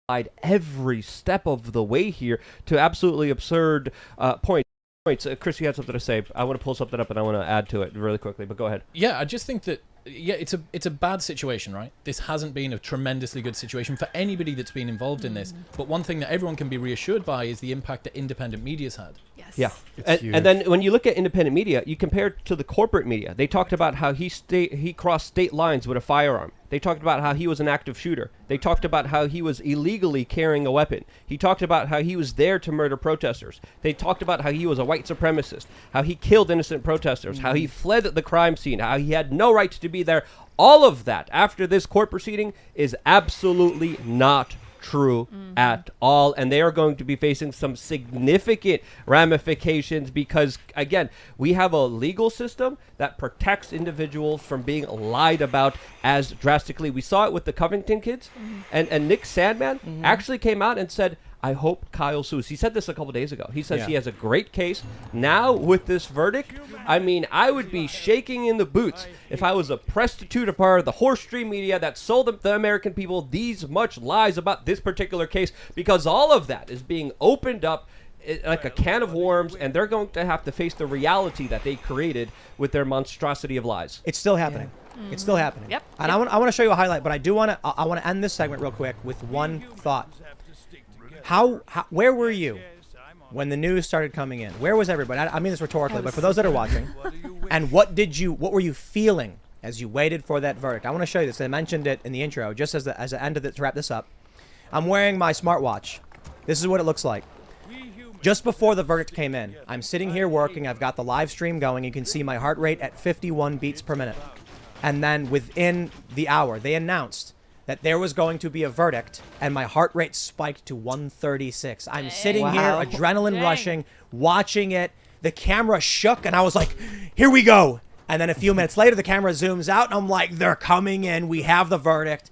every step of the way here to absolutely absurd points. Chris, you had something to say. I want to pull something up and I want to add to it really quickly, but go ahead. Yeah, I just think that it's a bad situation, right? This hasn't been a tremendously good situation for anybody that's been involved in this. But one thing that everyone can be reassured by is the impact that independent media's had. Yes. Yeah, and then when you look at independent media, you compare it to the corporate media. They talked about how he crossed state lines with a firearm. They talked about how he was an active shooter. They talked about how he was illegally carrying a weapon. He talked about how he was there to murder protesters. They talked about how he was a white supremacist, how he killed innocent protesters, how he fled the crime scene, how he had no right to be there. All of that after this court proceeding is absolutely not true at all, and they are going to be facing some significant ramifications because, again, we have a legal system that protects individuals from being lied about as drastically. We saw it with the Covington kids, and Nick Sandman actually came out and said, I hope Kyle sues. He said this a couple days ago. He says he has a great case. Now, with this verdict, I mean, I would be shaking in the boots if I was a prostitute, a part of the horse stream media that sold the American people these much lies about this particular case, because all of that is being opened up like a can of worms, and they're going to have to face the reality that they created with their monstrosity of lies. It's still happening. It's still happening. Yep. And I want to show you a highlight, but I do want to end this segment real quick with one thought. Where were you when the news started coming in? Where was everybody? I mean this rhetorically, but for those that are watching, and what were you feeling as you waited for that verdict? I want to show you this. I mentioned it in the intro, just as the end of it to wrap this up. I'm wearing my smartwatch. This is what it looks like. Just before the verdict came in, I'm sitting here working. I've got the live stream going. You can see my heart rate at 51 beats per minute. And then within the hour, they announced that there was going to be a verdict, and my heart rate spiked to 136. I'm sitting here, adrenaline rushing, watching it. The camera shook, and I was like, here we go. And then a few minutes later, the camera zooms out, and I'm like, they're coming in. We have the verdict.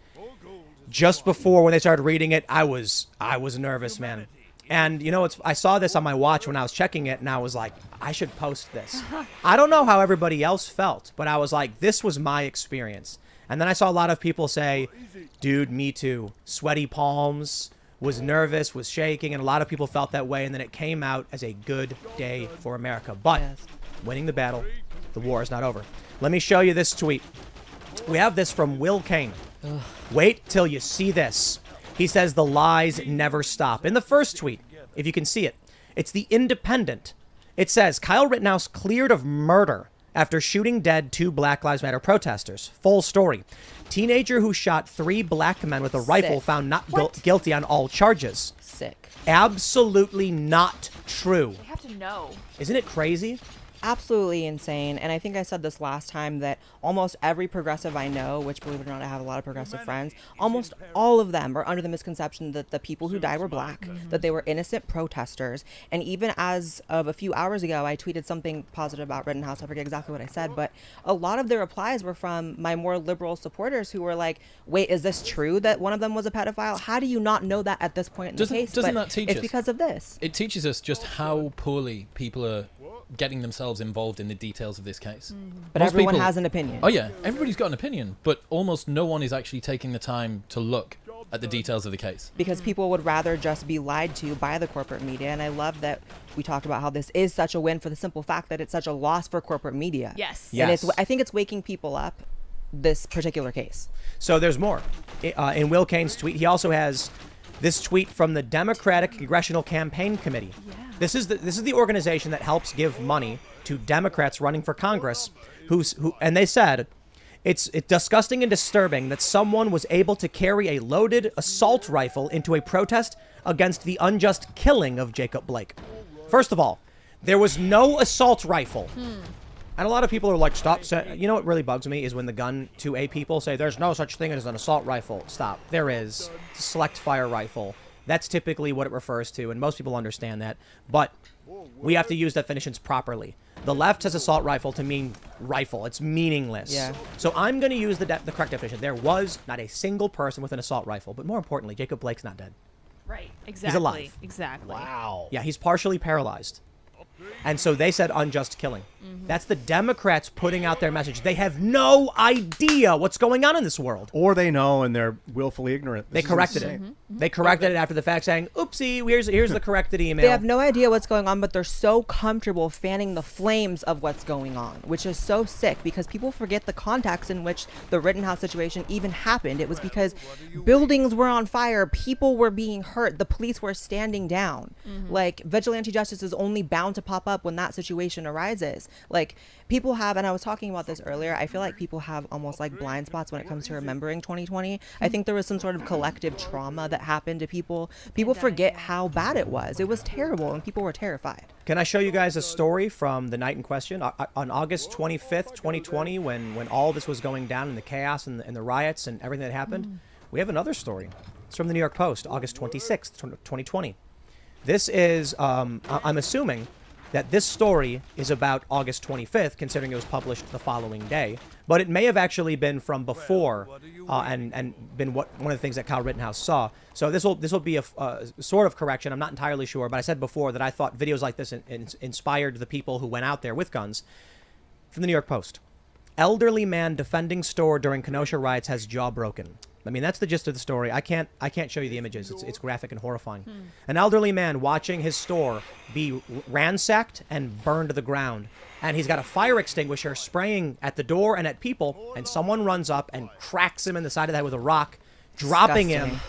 Just before, when they started reading it, I was nervous, man. And, you know, I saw this on my watch when I was checking it, and I was like, I should post this. I don't know how everybody else felt, but I was like, this was my experience. And then I saw a lot of people say, dude, me too. Sweaty palms, was nervous, was shaking, and a lot of people felt that way. And then it came out as a good day for America. But winning the battle, the war is not over. Let me show you this tweet. We have this from Will Kane. Wait till you see this. He says the lies never stop. In the first tweet, if you can see it, it's the Independent. It says, Kyle Rittenhouse cleared of murder after shooting dead 2 Black Lives Matter protesters. Full story. Teenager who shot 3 black men with a rifle found not guilty on all charges. Sick. Absolutely not true. You have to know. Isn't it crazy? Absolutely insane. And I think I said this last time that almost every progressive I know, which believe it or not, I have a lot of progressive friends, almost all of them are under the misconception that the people who died were black, that they were innocent protesters. And even as of a few hours ago, I tweeted something positive about Rittenhouse. I forget exactly what I said, but a lot of their replies were from my more liberal supporters who were like, wait, is this true that one of them was a pedophile? How do you not know that at this point in the case? Doesn't that teach us? It's because of this. It teaches us just how poorly people are getting themselves involved in the details of this case. But Most everyone people, has an opinion. Oh yeah, everybody's got an opinion, but almost no one is actually taking the time to look at the details of the case. Because people would rather just be lied to by the corporate media. And I love that we talked about how this is such a win for the simple fact that it's such a loss for corporate media. Yes. And I think it's waking people up, this particular case. So there's more. In Will Kane's tweet, he also has this tweet from the Democratic Congressional Campaign Committee. Yeah. This is the organization that helps give money to Democrats running for Congress, and they said, it's disgusting and disturbing that someone was able to carry a loaded assault rifle into a protest against the unjust killing of Jacob Blake. First of all, there was no assault rifle. And a lot of people are like, stop. You know what really bugs me is when the gun 2A people say there's no such thing as an assault rifle. Stop. There is. It's a select fire rifle. That's typically what it refers to, and most people understand that. But we have to use definitions properly. The left says assault rifle to mean rifle. It's meaningless. Yeah. So I'm going to use the correct definition. There was not a single person with an assault rifle. But more importantly, Jacob Blake's not dead. Right. Exactly. He's alive. Exactly. Wow. Yeah, he's partially paralyzed. And so they said unjust killing. That's the Democrats putting out their message. They have no idea what's going on in this world. Or they know and they're willfully ignorant. They corrected it. They corrected it after the fact, saying, oopsie, here's the corrected email. They have no idea what's going on, but they're so comfortable fanning the flames of what's going on, which is so sick because people forget the context in which the Rittenhouse situation even happened. It was because buildings were on fire, people were being hurt, the police were standing down. Like, vigilante justice is only bound to pop up when that situation arises. Like, people have, and I was talking about this earlier, I feel like people have almost like blind spots when it comes to remembering 2020. I think there was some sort of collective trauma that happened to people. People forget how bad it was. It was terrible, and people were terrified. Can I show you guys a story from the night in question? On August 25th, 2020, when all this was going down in the chaos and the riots and everything that happened, we have another story. It's from the New York Post, August 26th, 2020. This is, I'm assuming that this story is about August 25th, considering it was published the following day. But it may have actually been from before and been one of the things that Kyle Rittenhouse saw. So this will be a sort of correction. I'm not entirely sure, but I said before that I thought videos like this inspired the people who went out there with guns. From the New York Post. Elderly man defending store during Kenosha riots has jaw broken. I mean, that's the gist of the story. I can't show you the images. It's graphic and horrifying. An elderly man watching his store be ransacked and burned to the ground. And he's got a fire extinguisher spraying at the door and at people. And someone runs up and cracks him in the side of the head with a rock, dropping him.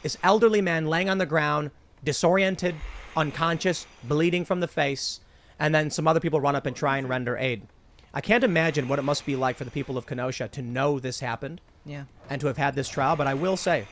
This elderly man laying on the ground, disoriented, unconscious, bleeding from the face. And then some other people run up and try and render aid. I can't imagine what it must be like for the people of Kenosha to know this happened. Yeah. And to have had this trial. But I will say,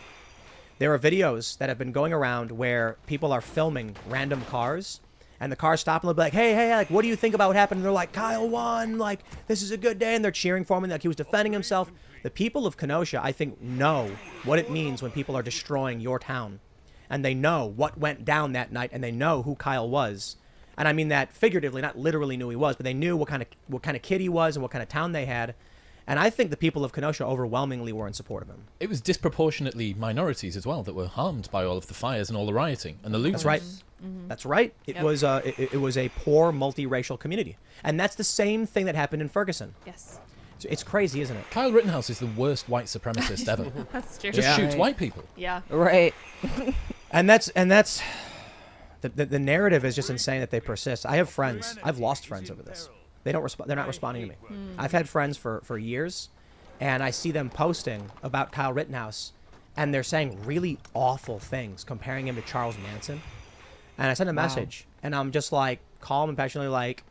there are videos that have been going around where people are filming random cars, and the cars stop and they'll be like, hey, like, what do you think about what happened? And they're like, Kyle won, like, this is a good day, and they're cheering for him, and like he was defending himself. The people of Kenosha, I think, know what it means when people are destroying your town, and they know what went down that night, and they know who Kyle was. And I mean that figuratively, not literally knew he was, but they knew what kind of kid he was and what kind of town they had. And I think the people of Kenosha overwhelmingly were in support of him. It was disproportionately minorities as well that were harmed by all of the fires and all the rioting and the looting. That's right. That's right. It was it was a poor multiracial community, and that's the same thing that happened in Ferguson. Yes. It's crazy, isn't it? Kyle Rittenhouse is the worst white supremacist ever. That's true. Just Yeah. shoots white people. Yeah. Right. And that's the narrative is just insane that they persist. I have friends. I've lost friends over this. They don't respond. They're not responding to me. I've had friends for years, and I see them posting about Kyle Rittenhouse, and they're saying really awful things, comparing him to Charles Manson. And I send a message, and I'm just like calm and passionately like,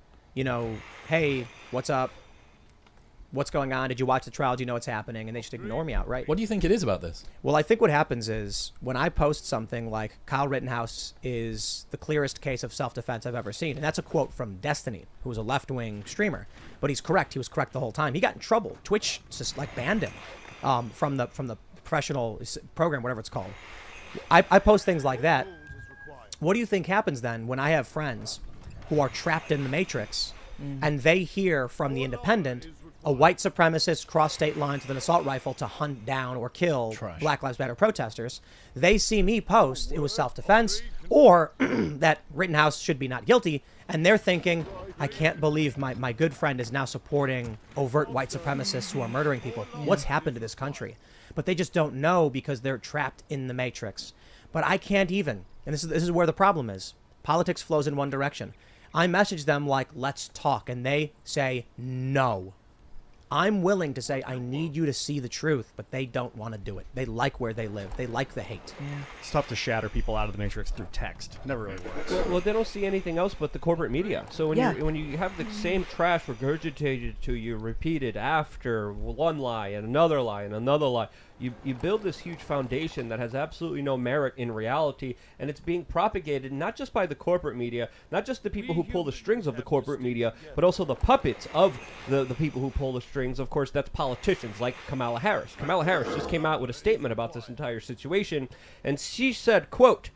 hey, what's up? What's going on? Did you watch the trial? Do you know what's happening? And they just ignore me outright. What do you think it is about this? Well, I think what happens is when I post something like Kyle Rittenhouse is the clearest case of self-defense I've ever seen, and that's a quote from Destiny, who was a left-wing streamer, but he's correct. He was correct the whole time. He got in trouble. Twitch just like banned him from the professional program, whatever it's called. I post things like that. What do you think happens then when I have friends who are trapped in the Matrix and they hear from the Independent a white supremacist cross state lines with an assault rifle to hunt down or kill Black Lives Matter protesters? They see me post it was self-defense or that Rittenhouse should be not guilty, and they're thinking, I can't believe my good friend is now supporting overt white supremacists who are murdering people. What's happened to this country? But they just don't know because they're trapped in the Matrix. But I can't even, and this is where the problem is. Politics flows in one direction. I message them like, let's talk, and they say no. I'm willing to say, I need you to see the truth, but they don't want to do it. They like where they live. They like the hate. It's tough to shatter people out of the Matrix through text. Never really works. Well, they don't see anything else but the corporate media. So when you have the same trash regurgitated to you, repeated after one lie and another lie and another lie, you build this huge foundation that has absolutely no merit in reality, and it's being propagated not just by the corporate media, not just the people who pull the strings of the corporate media, but also the puppets of the people who pull the strings. Of course, that's politicians like Kamala Harris. Kamala Harris just came out with a statement about this entire situation, and she said, quote,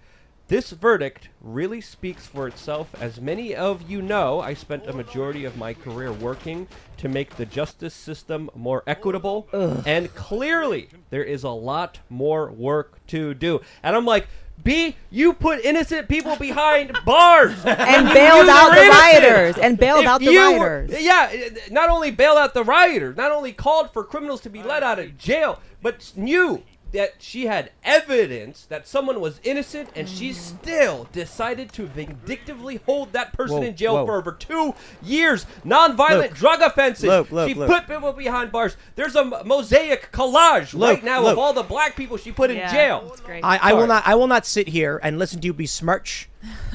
"This verdict really speaks for itself. As many of you know, I spent a majority of my career working to make the justice system more equitable, and clearly there is a lot more work to do." And I'm like, B, you put innocent people behind bars And bailed out the rioters. And bailed out the rioters. Not only bailed out the rioters, not only called for criminals to be let out of jail, but knew that she had evidence that someone was innocent, and she still decided to vindictively hold that person in jail for over 2 years. Nonviolent drug offenses. She put people behind bars. There's a mosaic collage right now of all the black people she put in jail. That's great. I will not sit here and listen to you besmirch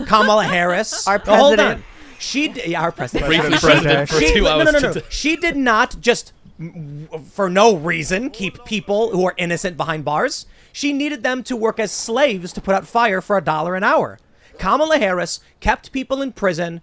Kamala Harris. Our Hold on. president. Our president. Briefly president for 2 hours. No. She did not just for no reason keep people who are innocent behind bars. She needed them to work as slaves to put out fire for $1 an hour. Kamala Harris kept people in prison,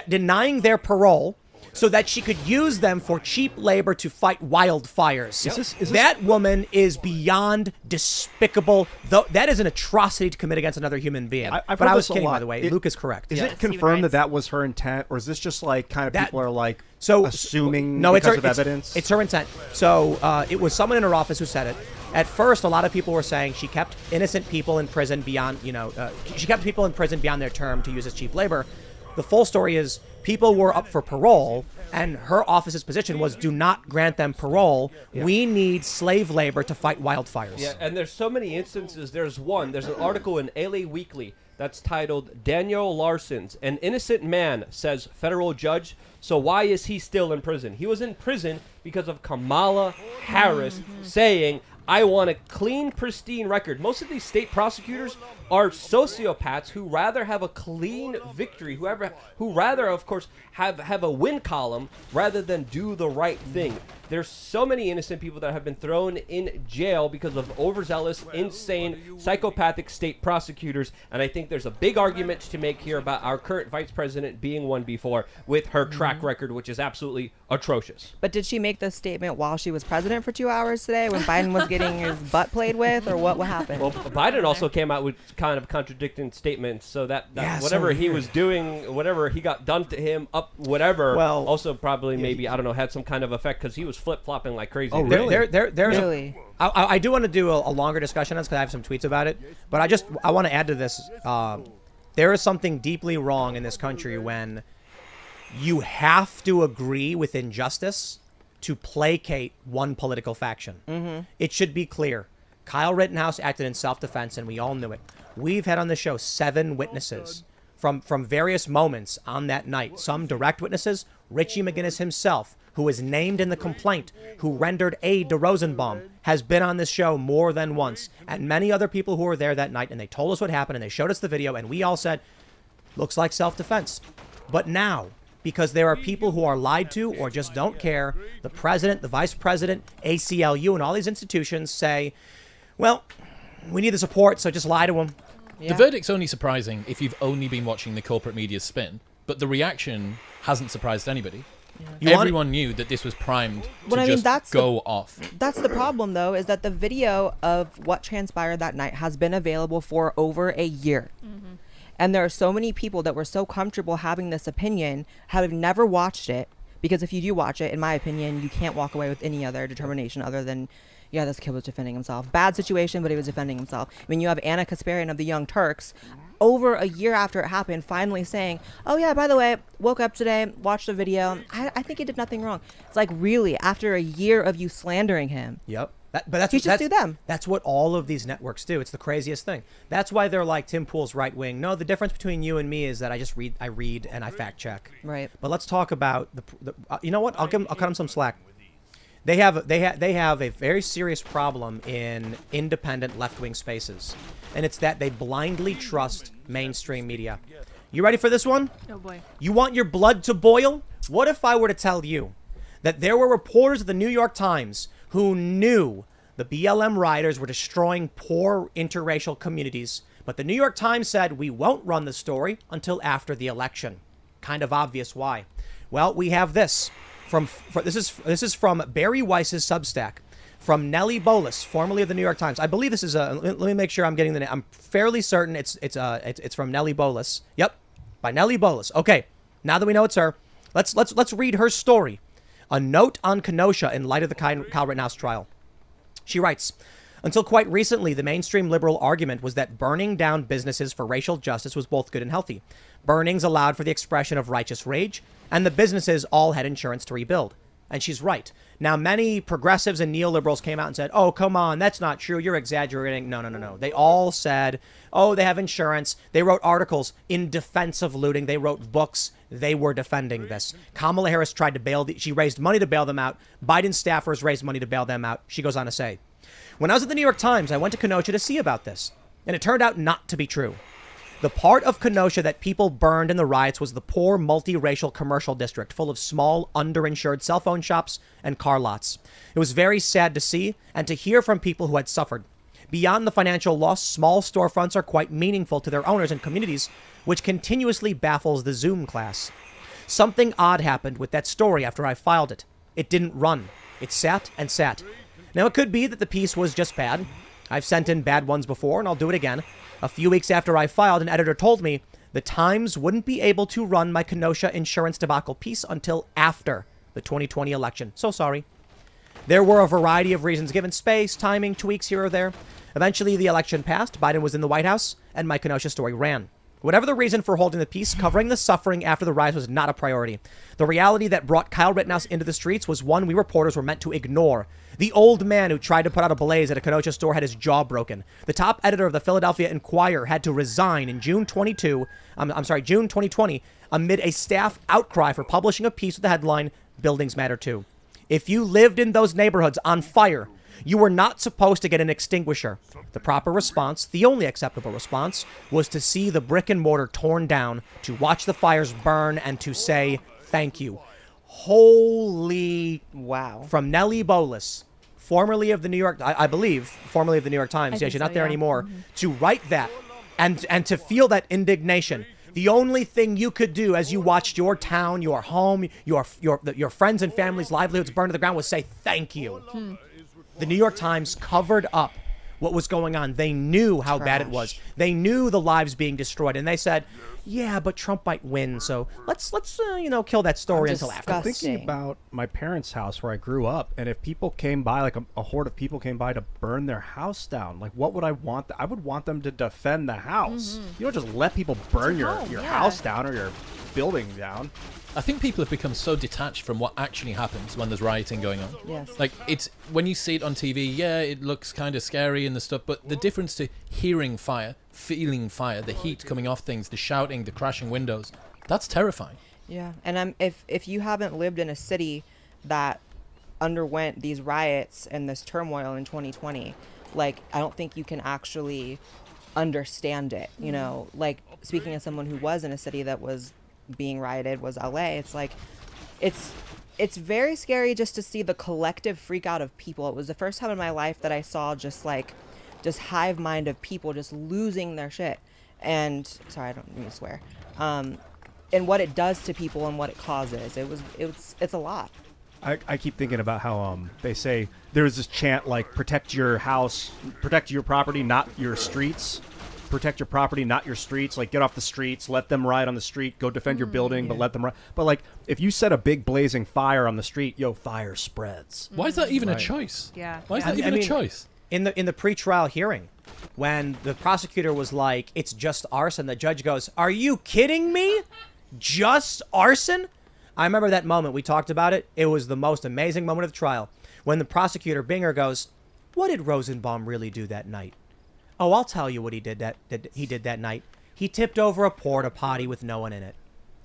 denying their parole, so that she could use them for cheap labor to fight wildfires. That woman is beyond despicable. Though that is an atrocity to commit against another human being. I've but heard I was this a kidding, lot. by the way. Luke is correct. Is Yes, it he confirmed writes. that was her intent, or is this just like kind of That- people are like So assuming no, because it's of evidence? It's her intent. So it was someone in her office who said it. At first, a lot of people were saying she kept innocent people in prison beyond, she kept people in prison beyond their term to use as cheap labor. The full story is people were up for parole, and her office's position was do not grant them parole. We need slave labor to fight wildfires. Yeah, and there's so many instances. There's an article in LA Weekly that's titled Daniel Larson's An Innocent Man, says federal judge. So why is he still in prison? He was in prison because of Kamala Harris saying, I want a clean, pristine record. Most of these state prosecutors are sociopaths who rather have a clean victory, who rather, of course, have a win column rather than do the right thing. There's so many innocent people that have been thrown in jail because of overzealous, insane, psychopathic state prosecutors, and I think there's a big argument to make here about our current vice president being one before with her track record, which is absolutely atrocious. But did she make this statement while she was president for 2 hours today when Biden was getting his butt played with, or what happened? Well, Biden also came out with kind of contradicting statements, so that whatever he was doing, whatever he got done to him, Well, also probably maybe, I don't know, had some kind of effect because he was flip-flopping like crazy. Oh, really? There's Really? I do want to do a longer discussion on this because I have some tweets about it. But I want to add to this. There is something deeply wrong in this country when you have to agree with injustice to placate one political faction. It should be clear. Kyle Rittenhouse acted in self-defense, and we all knew it. We've had on the show 7 witnesses from various moments on that night. Some direct witnesses, Richie McGinnis himself, who is named in the complaint, who rendered aid to Rosenbaum, has been on this show more than once. And many other people who were there that night, and they told us what happened, and they showed us the video, and we all said, looks like self-defense. But now, because there are people who are lied to or just don't care, the president, the vice president, ACLU, and all these institutions say, well, we need the support, so just lie to them. The verdict's only surprising if you've only been watching the corporate media's spin, but the reaction hasn't surprised anybody. Everyone knew that this was primed to just go off. That's the problem, though, is that the video of what transpired that night has been available for over a year. And there are so many people that were so comfortable having this opinion, having never watched it, because if you do watch it, in my opinion, you can't walk away with any other determination other than, yeah, this kid was defending himself. Bad situation, but he was defending himself. I mean, you have Anna Kasparian of the Young Turks, over a year after it happened, finally saying, oh, yeah, by the way, woke up today, watched the video. I think he did nothing wrong. It's like, really, after a year of you slandering him. Yep. But that's You just do them. That's what all of these networks do. It's the craziest thing. That's why they're like Tim Pool's right wing. No, the difference between you and me is that I read and I fact check. Right. But let's talk about the you know what? I'll cut them some slack. They have a very serious problem in independent left-wing spaces, and it's that they blindly trust mainstream media. You ready for this one? Oh boy. You want your blood to boil? What if I were to tell you that there were reporters of the New York Times who knew the BLM rioters were destroying poor interracial communities, but the New York Times said we won't run the story until after the election? Kind of obvious why. Well, we have this. This is from Barry Weiss's Substack, from Nellie Bolas, formerly of the New York Times. I believe this is let me make sure I'm getting the name. I'm fairly certain it's from Nellie Bolas. Yep, by Nellie Bolas. Okay, now that we know it's her, let's read her story. A note on Kenosha in light of the Kyle Rittenhouse trial. She writes, Until quite recently, the mainstream liberal argument was that burning down businesses for racial justice was both good and healthy. Burnings allowed for the expression of righteous rage, and the businesses all had insurance to rebuild. And she's right. Now, many progressives and neoliberals came out and said, oh, come on, that's not true. You're exaggerating. No. They all said, oh, they have insurance. They wrote articles in defense of looting. They wrote books. They were defending this. Kamala Harris tried to she raised money to bail them out. Biden's staffers raised money to bail them out. She goes on to say, when I was at the New York Times, I went to Kenosha to see about this. And it turned out not to be true. The part of Kenosha that people burned in the riots was the poor multiracial commercial district full of small, underinsured cell phone shops and car lots. It was very sad to see and to hear from people who had suffered. Beyond the financial loss, small storefronts are quite meaningful to their owners and communities, which continuously baffles the Zoom class. Something odd happened with that story after I filed it. It didn't run. It sat and sat. Now, it could be that the piece was just bad. I've sent in bad ones before, and I'll do it again. A few weeks after I filed, an editor told me the Times wouldn't be able to run my Kenosha insurance debacle piece until after the 2020 election. So sorry. There were a variety of reasons given: space, timing, tweaks here or there. Eventually, the election passed. Biden was in the White House, and my Kenosha story ran. Whatever the reason for holding the piece, covering the suffering after the riots was not a priority. The reality that brought Kyle Rittenhouse into the streets was one we reporters were meant to ignore. The old man who tried to put out a blaze at a Kenosha store had his jaw broken. The top editor of the Philadelphia Inquirer had to resign in June 2020, amid a staff outcry for publishing a piece with the headline, "Buildings Matter Too." If you lived in those neighborhoods on fire, you were not supposed to get an extinguisher. The proper response, the only acceptable response, was to see the brick and mortar torn down, to watch the fires burn, and to say thank you. Holy Wow. From Nellie Bolis, formerly of the New York, I believe, formerly of the New York Times. Yeah, she's not there anymore. To write that and to feel that indignation. The only thing you could do as you watched your town, your home, your friends and family's livelihoods burn to the ground was say thank you. The New York Times covered up what was going on. They knew how bad it was. They knew the lives being destroyed, and they said, "Yeah, but Trump might win, so let's kill that story until after." Disgusting. I'm thinking about my parents' house where I grew up, and if people came by, like a horde of people came by to burn their house down, like what would I want? I would want them to defend the house. You don't just let people burn your house down or your building down. I think people have become so detached from what actually happens when there's rioting going on. Yes. Like, it's when you see it on TV, yeah, it looks kind of scary and the stuff, but the difference to hearing fire, feeling fire, the heat coming off things, the shouting, the crashing windows, that's terrifying. Yeah, and if you haven't lived in a city that underwent these riots and this turmoil in 2020, like, I don't think you can actually understand it. You know, like, speaking as someone who was in a city that was being rioted, was LA. It's like, it's very scary just to see the collective freak out of people. It was the first time in my life that I saw just hive mind of people just losing their shit. And sorry, I don't mean to swear. And what it does to people and what it causes. It's a lot. I keep thinking about how they say there's this chant like protect your house, protect your property, not your streets. Protect your property, not your streets. Like, get off the streets, let them ride on the street, go defend your building, but let them ride. But like, if you set a big blazing fire on the street, fire spreads. Why is that even a choice? Yeah. Why is that even a choice? In the pretrial hearing, when the prosecutor was like, "It's just arson," the judge goes, "Are you kidding me? Just arson?" I remember that moment. We talked about it. It was the most amazing moment of the trial when the prosecutor Binger goes, "What did Rosenbaum really do that night?" "Oh, I'll tell you what he did that night. He tipped over a porta potty with no one in it.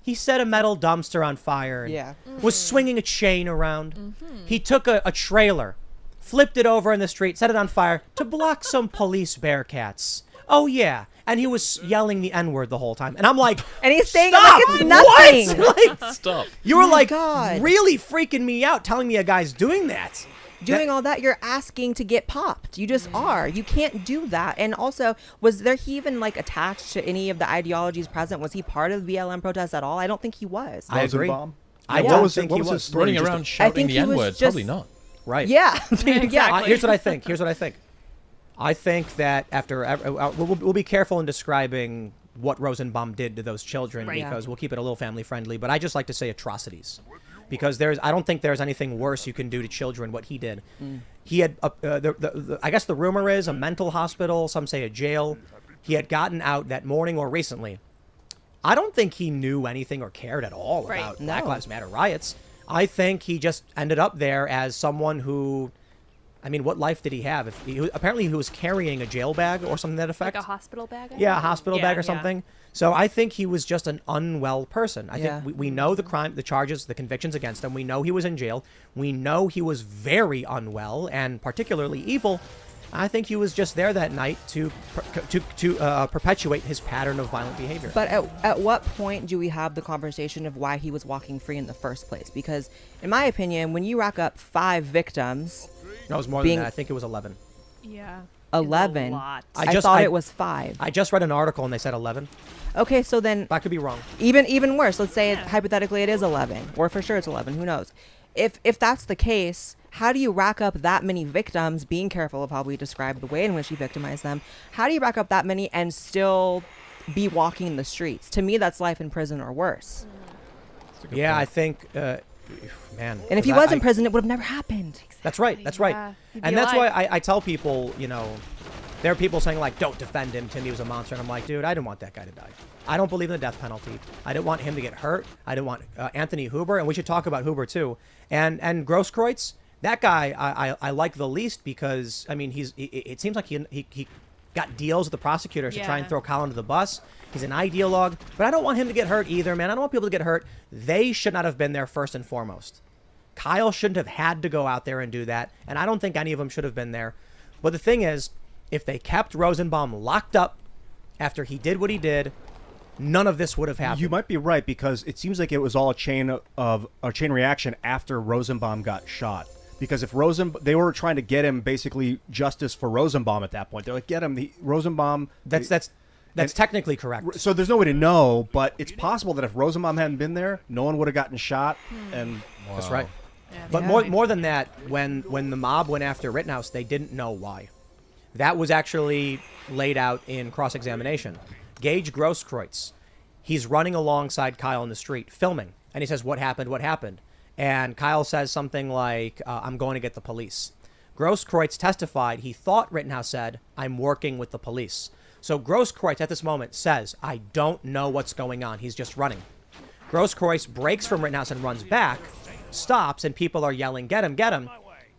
He set a metal dumpster on fire and was swinging a chain around. He took a trailer, flipped it over in the street, set it on fire to block some police bearcats. Oh, yeah. And he was yelling the N-word the whole time." And I'm like, And he's saying "Stop! it like it's nothing. What?" Like, Stop. you were like God. really freaking me out telling me a guy's doing that. Doing all that, you're asking to get popped. You just are. You can't do that. And also, was he even like attached to any of the ideologies present? Was he part of the BLM protests at all? I don't think he was. I agree. Rosenbaum? I What don't was think what he was was. his story? Running Just around a- shouting think the he was N-word, just- probably not. Right. Yeah. Exactly. Here's what I think. I think that we'll be careful in describing what Rosenbaum did to those children Right. because we'll keep it a little family friendly. But I just like to say atrocities. because I don't think there's anything worse you can do to children what he did. He had I guess the rumor is a mental hospital, some say a jail. He had gotten out that morning or recently. I don't think he knew anything or cared at all about Black Lives Matter riots. I think he just ended up there as someone who, I mean, what life did he have? Apparently he was carrying a jail bag or something to that effect. Like a hospital bag? Yeah, a hospital bag or something. So I think he was just an unwell person. I think we know the crime, the charges, the convictions against him. We know he was in jail. We know he was very unwell and particularly evil. I think he was just there that night to perpetuate his pattern of violent behavior. But at what point do we have the conversation of why he was walking free in the first place? Because in my opinion, when you rack up 5 victims, no, it was more than that. I think it was 11. Yeah. 11. I I thought it was 5. I just read an article and they said 11. Okay, so then I could be wrong. Even worse. Let's say hypothetically it is 11, or for sure it's 11. Who knows? If that's the case, how do you rack up that many victims? Being careful of how we describe the way in which you victimize them. How do you rack up that many and still be walking the streets? To me, that's life in prison or worse. Yeah, point. I think, man. And if he was in prison, it would have never happened. That's right. That's right. Yeah, and that's why I tell people, you know, there are people saying like, don't defend him. Timmy was a monster. And I'm like, dude, I didn't want that guy to die. I don't believe in the death penalty. I didn't want him to get hurt. I didn't want Anthony Huber. And we should talk about Huber too. And Grosskreutz, that guy I like the least because, I mean, it seems like he got deals with the prosecutors to try and throw Kyle under the bus. He's an ideologue. But I don't want him to get hurt either, man. I don't want people to get hurt. They should not have been there first and foremost. Kyle shouldn't have had to go out there and do that. And I don't think any of them should have been there. But the thing is, if they kept Rosenbaum locked up after he did what he did, none of this would have happened. You might be right because it seems like it was all a chain reaction after Rosenbaum got shot. Because if they were trying to get him basically justice for Rosenbaum at that point. They're like, get him, Rosenbaum. That's technically correct. So there's no way to know, but it's possible that if Rosenbaum hadn't been there, no one would have gotten shot. And that's right. Yeah, but more than that, when the mob went after Rittenhouse, they didn't know why. That was actually laid out in cross-examination. Gage Grosskreutz, he's running alongside Kyle in the street, filming. And he says, what happened? What happened? And Kyle says something like, I'm going to get the police. Grosskreutz testified he thought Rittenhouse said, I'm working with the police. So Grosskreutz at this moment says, I don't know what's going on. He's just running. Grosskreutz breaks from Rittenhouse and runs back, stops, and people are yelling, get him, get him.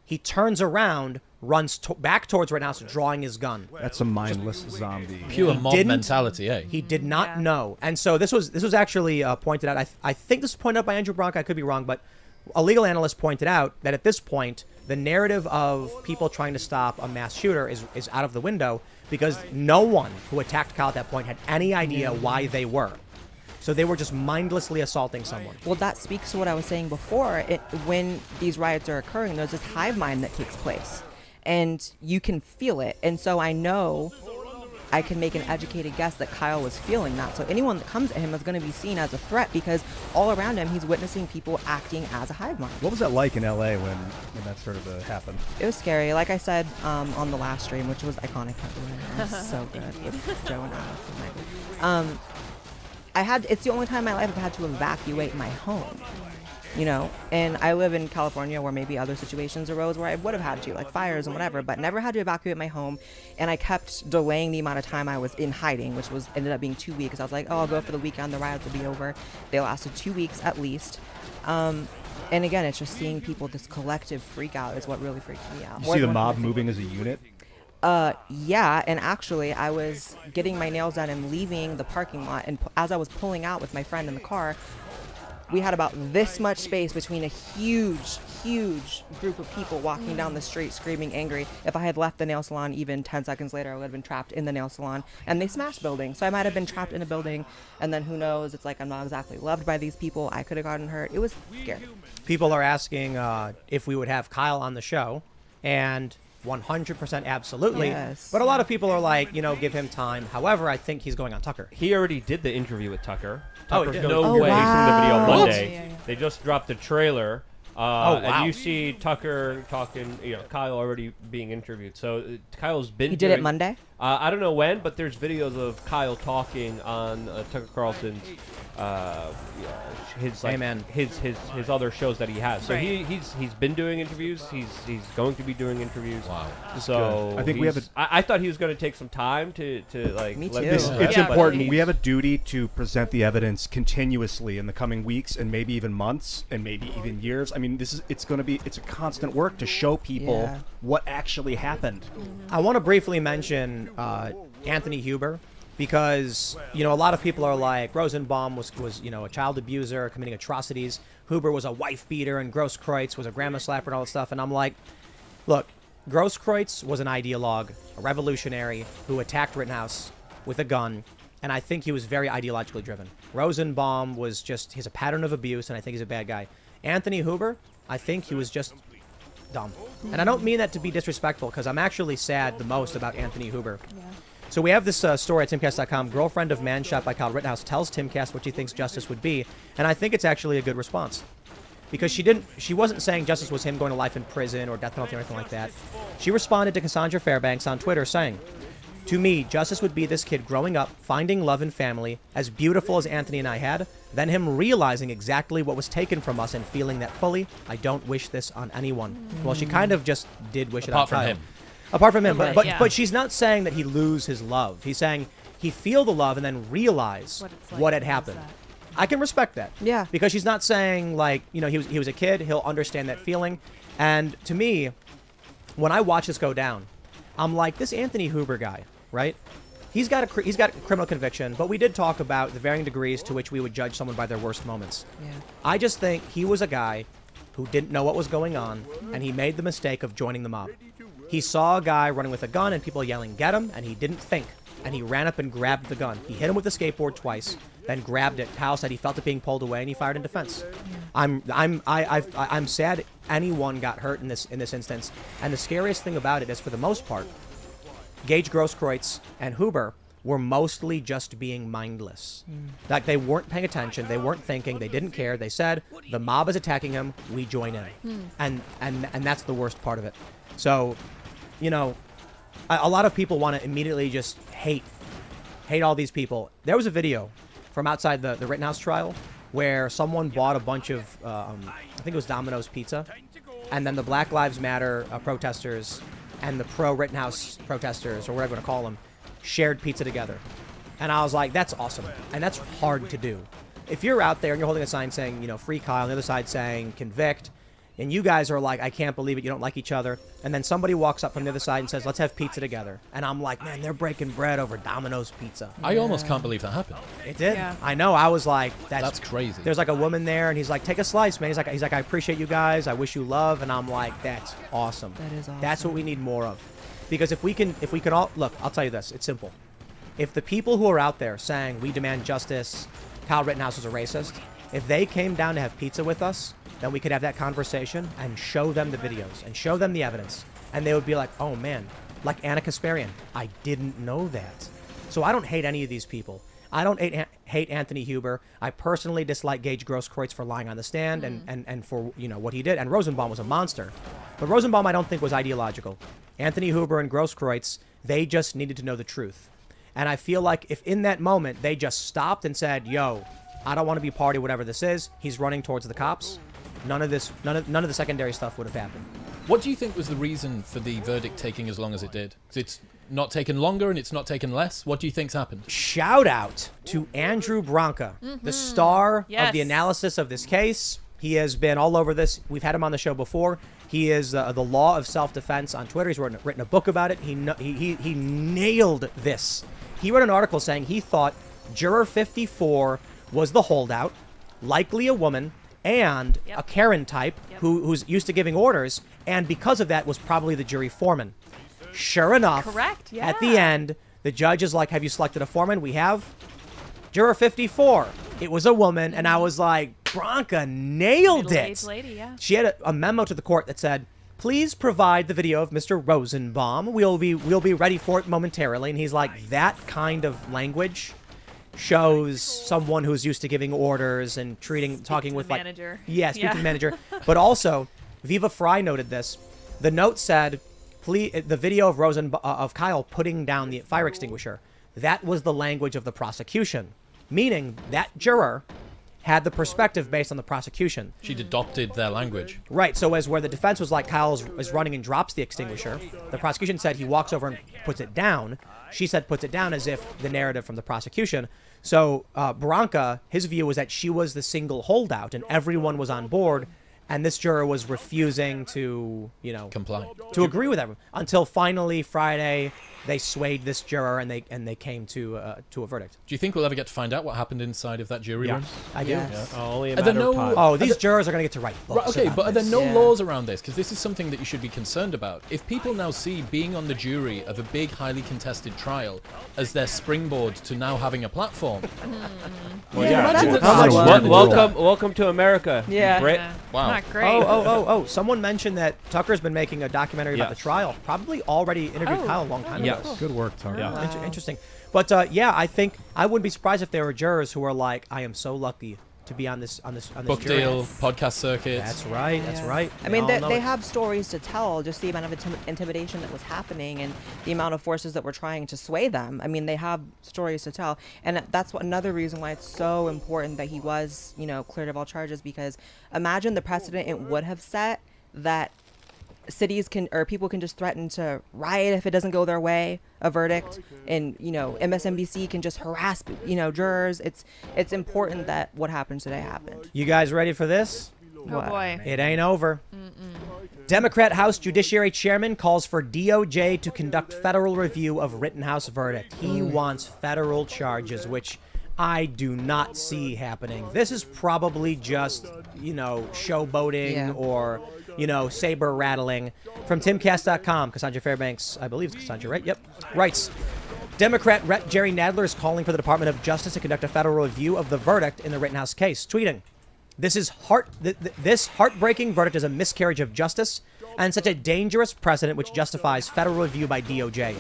He turns around, runs back towards Rittenhouse, drawing his gun. That's a mindless zombie. Pure mob mentality, eh? He did not know. And so this was actually pointed out. I think this was pointed out by Andrew Bronk. I could be wrong, but a legal analyst pointed out that at this point, the narrative of people trying to stop a mass shooter is out of the window because no one who attacked Kyle at that point had any idea why they were. So they were just mindlessly assaulting someone. Well, that speaks to what I was saying before. When these riots are occurring, there's this hive mind that takes place. And you can feel it. And so I know I can make an educated guess that Kyle was feeling that. So anyone that comes at him is going to be seen as a threat because all around him, he's witnessing people acting as a hive mind. What was that like in L.A. when that sort of happened? It was scary. Like I said on the last stream, which was iconic. It was so good with Joe and Alex. It's the only time in my life I've had to evacuate my home, you know, and I live in California where maybe other situations arose where I would have had to, like fires and whatever, but never had to evacuate my home. And I kept delaying the amount of time I was in hiding, which ended up being 2 weeks. I was like, oh, I'll go for the weekend. The riots will be over. They lasted 2 weeks at least. And again, it's just seeing people, this collective freak out is what really freaked me out. You see the mob moving as a unit? Yeah, and actually I was getting my nails done and leaving the parking lot, and as I was pulling out with my friend in the car, we had about this much space between a huge group of people walking down the street screaming angry. If I had left the nail salon even 10 seconds later, I would have been trapped in the nail salon, and they smashed buildings. So I might have been trapped in a building, and then who knows, it's like I'm not exactly loved by these people. I could have gotten hurt. It was scary. People are asking if we would have Kyle on the show, and 100% absolutely. Yes. But a lot of people are like, give him time. However, I think he's going on Tucker. He already did the interview with Tucker. Oh, Tucker's he did? going to No be way. releasing the video What? Monday. Yeah. They just dropped the trailer. wow. And you see Tucker talking, Kyle already being interviewed. So Kyle's been He did it Monday? I don't know when, but there's videos of Kyle talking on Tucker Carlson's his like Amen. his other shows that he has. So Right. he's been doing interviews. He's going to be doing interviews. Wow. So I think we have I thought he was going to take some time to like. Me let too. this It's Yeah, important. please. We have a duty to present the evidence continuously in the coming weeks and maybe even months and maybe even years. I mean, it's a constant work to show people Yeah. what actually happened. I want to briefly mention Anthony Huber, because a lot of people are like, Rosenbaum was a child abuser committing atrocities. Huber was a wife beater, and Grosskreutz was a grandma slapper and all that stuff. And I'm like, look, Grosskreutz was an ideologue, a revolutionary who attacked Rittenhouse with a gun, and I think he was very ideologically driven. Rosenbaum was just, he's a pattern of abuse, and I think he's a bad guy. Anthony Huber, I think he was just dumb. And I don't mean that to be disrespectful, because I'm actually sad the most about Anthony Huber. So we have this story at timcast.com. Girlfriend of man shot by Kyle Rittenhouse tells Timcast what she thinks justice would be, and I think it's actually a good response, because she wasn't saying justice was him going to life in prison or death penalty or anything like that. She responded to Cassandra Fairbanks on Twitter saying, "To me, justice would be this kid growing up, finding love and family, as beautiful as Anthony and I had, then him realizing exactly what was taken from us and feeling that fully. I don't wish this on anyone." Well, she kind of just did wish it on Apart from Kyle. him. Apart from him, Right, but yeah. but she's not saying that he lose his love. He's saying he feel the love and then realize What it's like what to had lose happened. that. I can respect that. Yeah. Because she's not saying like, he was a kid, he'll understand that feeling. And to me, when I watch this go down, I'm like, this Anthony Huber guy, right? He's got a criminal conviction, but we did talk about the varying degrees to which we would judge someone by their worst moments. Yeah. I just think he was a guy who didn't know what was going on, and he made the mistake of joining the mob. He saw a guy running with a gun and people yelling, "Get him!" and he didn't think, and he ran up and grabbed the gun. He hit him with the skateboard twice, then grabbed it. Kyle said he felt it being pulled away, and he fired in defense. I'm sad anyone got hurt in this instance, and the scariest thing about it is, for the most part, Gage Grosskreutz and Huber were mostly just being mindless. Like, they weren't paying attention, they weren't thinking, they didn't care. They said, the mob is attacking him, we join in. And that's the worst part of it. So, a lot of people want to immediately just hate all these people. There was a video from outside the Rittenhouse trial where someone bought a bunch of, I think it was Domino's pizza, and then the Black Lives Matter protesters and the pro-Rittenhouse protesters, or whatever you want to call them, shared pizza together. And I was like, that's awesome. And that's hard to do. If you're out there and you're holding a sign saying, free Kyle, and the other side saying convict, and you guys are like, I can't believe it, you don't like each other, and then somebody walks up from the other side and says, let's have pizza together. And I'm like, man, they're breaking bread over Domino's pizza. I almost can't believe that happened. It did. Yeah. I know. I was like, That's crazy. There's like a woman there, and he's like, take a slice, man. He's like, I appreciate you guys. I wish you love. And I'm like, that's awesome. That is That's what awesome. we need more of. Because if we can all look, I'll tell you this. It's simple. If the people who are out there saying we demand justice, Kyle Rittenhouse is a racist, if they came down to have pizza with us, then we could have that conversation and show them the videos and show them the evidence. And they would be like, oh man, like Anna Kasparian, I didn't know that. So I don't hate any of these people. I don't hate Anthony Huber. I personally dislike Gage Grosskreutz for lying on the stand and for what he did. And Rosenbaum was a monster. But Rosenbaum I don't think was ideological. Anthony Huber and Grosskreutz, they just needed to know the truth. And I feel like if in that moment they just stopped and said, yo, I don't want to be party whatever this is, he's running towards the cops, none of the secondary stuff would have happened. What do you think was the reason for the verdict taking as long as it did? 'Cause it's not taken longer and it's not taken less. What do you think's happened? Shout out to Andrew Branca, the star of Yes. the analysis of this case. He has been all over this. We've had him on the show before. He is the law of self-defense on Twitter. He's written a book about it. He nailed this. He wrote an article saying he thought Juror 54 was the holdout, likely a woman, and Yep. a Karen type Yep. who's used to giving orders, and because of that was probably the jury foreman. Sure enough, Correct, at the yeah. end, the judge is like, have you selected a foreman? We have. Juror 54. It was a woman, and I was like, Branca nailed it. Middle-aged lady, yeah. She had a memo to the court that said, please provide the video of Mr. Rosenbaum. We'll be ready for it momentarily. And he's like, that kind of language shows someone who's used to giving orders and talking to with the like manager. Yeah, speak to Yeah. the manager. But also, Viva Fry noted this. The note said, please, the video of of Kyle putting down the fire extinguisher, that was the language of the prosecution, meaning that juror had the perspective based on the prosecution. She'd adopted their language. Right. So as where the defense was like Kyle is running and drops the extinguisher, the prosecution said he walks over and puts it down. She said puts it down as if the narrative from the prosecution. So Branca, his view was that she was the single holdout and everyone was on board. And this juror was refusing to, Comply. to agree with everyone until finally Friday they swayed this juror and they came to a verdict. Do you think we'll ever get to find out what happened inside of that jury room? I do. Yes. Only a Are there matter of no- time. Oh, these jurors are going to get to write books. Right, okay, about but are there this. no Yeah. laws around this? Because this is something that you should be concerned about. If people now see being on the jury of a big, highly contested trial as their springboard to now having a platform, That's a How much tough one. Welcome to America. Yeah. Brit. Yeah. Wow. Not great. Oh! Someone mentioned that Tucker's been making a documentary about Yes. the trial. Probably already interviewed Oh. Kyle a long time Yes. ago. Good work, Tucker. Yeah. Wow. Interesting. But yeah, I think I wouldn't be surprised if there were jurors who are like, "I am so lucky to be on this book jury." deal, podcast circuit. That's right. That's Yeah. right. I mean, all they, know they it. have stories to tell, just the amount of intimidation that was happening and the amount of forces that were trying to sway them. I mean, they have stories to tell. And that's another reason why it's so important that he was, cleared of all charges, because imagine the precedent it would have set that cities people can just threaten to riot if it doesn't go their way, a verdict, and MSNBC can just harass jurors. It's important that what happened today happened. You guys ready for this? Oh What? boy. It ain't over. Democrat House Judiciary Chairman calls for DOJ to conduct federal review of Rittenhouse verdict. He wants federal charges, which I do not see happening. This is probably just, showboating Yeah. or, saber rattling. From timcast.com, Cassandra Fairbanks, I believe it's Cassandra, right? Yep. Writes, Democrat Rep. Jerry Nadler is calling for the Department of Justice to conduct a federal review of the verdict in the Rittenhouse case, tweeting, this heartbreaking verdict is a miscarriage of justice and such a dangerous precedent which justifies federal review by DOJ.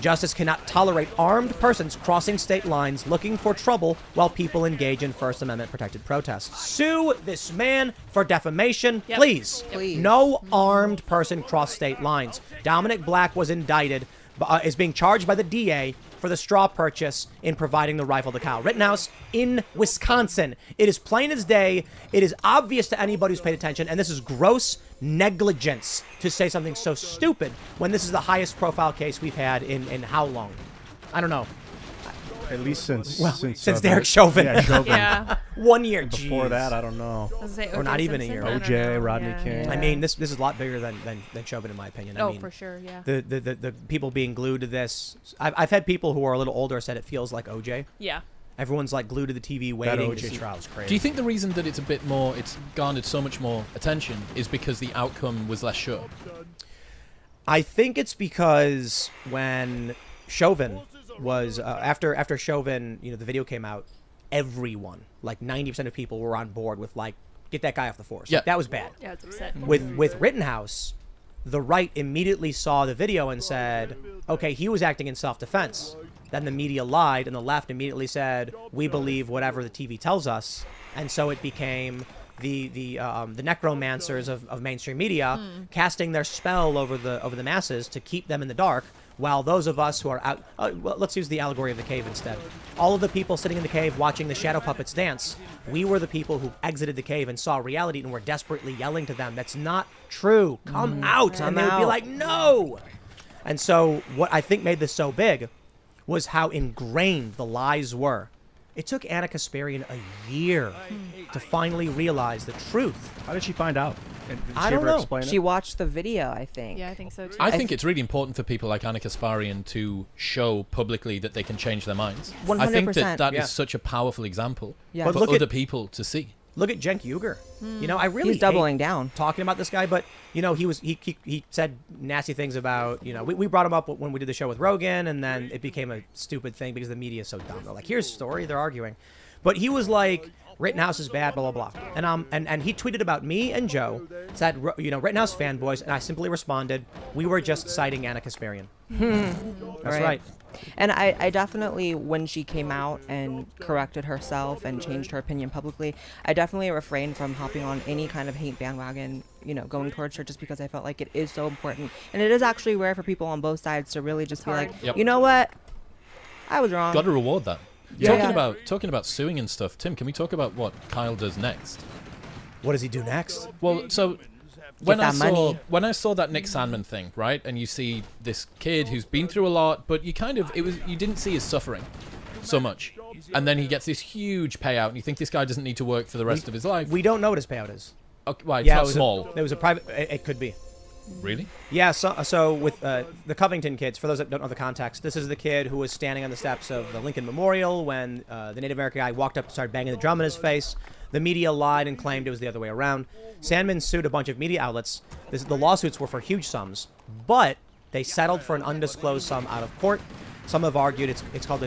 Justice cannot tolerate armed persons crossing state lines looking for trouble while people engage in First Amendment protected protests. Sue this man for defamation, Yep. please. Please. No armed person crossed state lines. Dominic Black was indicted, is being charged by the DA for the straw purchase in providing the rifle to Kyle Rittenhouse in Wisconsin. It is plain as day. It is obvious to anybody who's paid attention, and this is gross negligence to say something so stupid when this is the highest profile case we've had in how long? I don't know. At least since Derek Chauvin. Yeah, Chauvin. Yeah. 1 year. Before Jeez. that, I don't know. I was gonna say Or not O.J. even a Simpson? year. I don't O.J., know. Rodney Yeah. King. I mean, this is a lot bigger than Chauvin, in my opinion. I Oh, mean, for sure. Yeah. the people being glued to this. I've had people who are a little older said it feels like OJ. Yeah. Everyone's like glued to the TV That waiting to OJ see. trial is crazy. Do you think the reason that it's garnered so much more attention is because the outcome was less sure? I think it's because when Chauvin was after Chauvin, the video came out, everyone, like 90% of people, were on board with like, get that guy off the force. Yeah. Like, that was bad. Yeah, it's upsetting. With Rittenhouse, the right immediately saw the video and said, okay, he was acting in self-defense. Then the media lied, and the left immediately said, we believe whatever the TV tells us. And so it became the necromancers of mainstream media casting their spell over the masses to keep them in the dark, while those of us who are out, well, let's use the allegory of the cave instead. All of the people sitting in the cave watching the shadow puppets dance, we were the people who exited the cave and saw reality and were desperately yelling to them, that's not true, come out. Come And they would be out. like, no. And so what I think made this so big was how ingrained the lies were. It took Anna Kasparian a year to finally realize the truth. How did she find out? And did I she don't ever know. explain She it? watched the video, I think. Yeah, I think so too. I think it's really important for people like Anna Kasparian to show publicly that they can change their minds. I think 100%. that is Yeah. such a powerful example Yeah. But for look other at- people to see. Look at Cenk Uygur. I really He's doubling hate down. talking about this guy, but he said nasty things about, we brought him up when we did the show with Rogan, and then it became a stupid thing because the media is so dumb. They're like, here's a story, they're arguing. But he was like, Rittenhouse is bad, blah, blah, blah. And he tweeted about me and Joe, said, Rittenhouse fanboys, and I simply responded, we were just citing Anna Kasparian. That's right. And I definitely, when she came out and corrected herself and changed her opinion publicly, I definitely refrained from hopping on any kind of hate bandwagon, going towards her, just because I felt like it is so important. And it is actually rare for people on both sides to really just be like, Yep. you know what? I was wrong. Got to reward that. Yeah. Talking about suing and stuff. Tim, can we talk about what Kyle does next? What does he do next? Well, so when I that saw that Nick Sandman thing, right, and you see this kid who's been through a lot, but you didn't see his suffering so much, and then he gets this huge payout, and you think this guy doesn't need to work for the rest of his life. We don't know what his payout is. Okay, well, it's not small. It was a private. It could be. Really? Yeah. So with the Covington kids, for those that don't know the context, this is the kid who was standing on the steps of the Lincoln Memorial when the Native American guy walked up and started banging the drum in his face. The media lied and claimed it was the other way around. Sandman sued a bunch of media outlets. The lawsuits were for huge sums, but they settled for an undisclosed sum out of court. Some have argued it's called